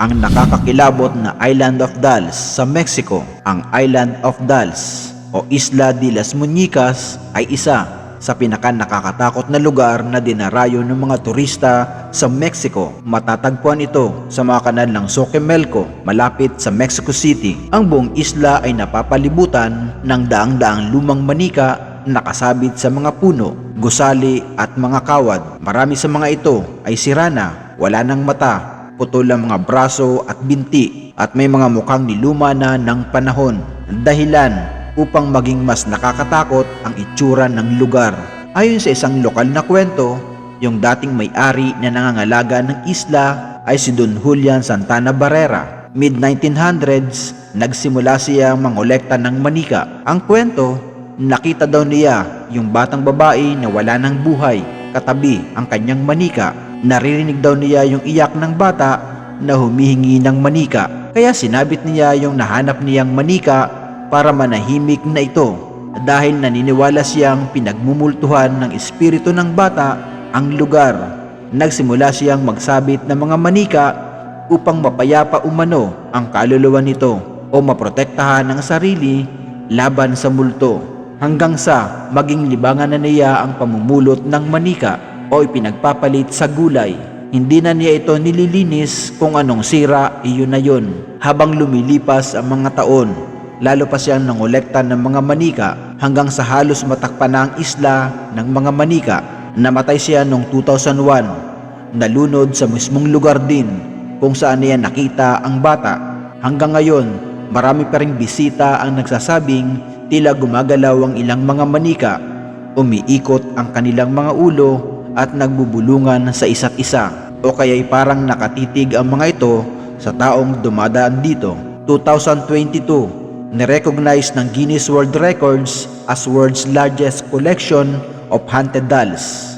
ang nakakakilabot na Island of Dolls sa Mexico. Ang Island of Dolls o Isla de las Muñecas ay isa sa nakakatakot na lugar na dinarayo ng mga turista sa Mexico. Matatagpuan ito sa mga kanal ng Xochimilco malapit sa Mexico City. Ang buong isla ay napapalibutan ng daang-daang lumang manika nakasabit sa mga puno, gusali at mga kawad. Marami sa mga ito ay sira na, wala ng mata, putol ang mga braso at binti at may mga mukhang niluma na ng panahon. Dahilan upang maging mas nakakatakot ang itsura ng lugar. Ayon sa isang lokal na kwento, yung dating may-ari na nangangalaga ng isla ay si Don Julian Santana Barrera. Mid-1900s, nagsimula siya mangolekta ng manika. Ang kwento, nakita daw niya yung batang babae na wala ng buhay katabi ang kanyang manika. Naririnig daw niya yung iyak ng bata na humihingi ng manika. Kaya sinabit niya yung nahanap niyang manika para manahimik na ito dahil naniniwala siyang pinagmumultuhan ng espiritu ng bata ang lugar. Nagsimula siyang magsabit ng mga manika upang mapayapa umano ang kaluluwa nito o maprotektahan ang sarili laban sa multo, hanggang sa maging libangan na niya ang pamumulot ng manika o ipinagpapalit sa gulay. Hindi na niya ito nililinis kung anong sira, iyon na yun. Habang lumilipas ang mga taon, lalo pa siyang nangolekta ng mga manika hanggang sa halos matakpan na ang isla ng mga manika. Namatay siya noong 2001. Nalunod sa mismong lugar din kung saan niya nakita ang bata. Hanggang ngayon, marami pa ring bisita ang nagsasabing tila gumagalaw ang ilang mga manika, umiikot ang kanilang mga ulo at nagbubulungan sa isa't isa, o kaya'y parang nakatitig ang mga ito sa taong dumadaan dito. 2022, nirecognize ng Guinness World Records as world's largest collection of haunted dolls.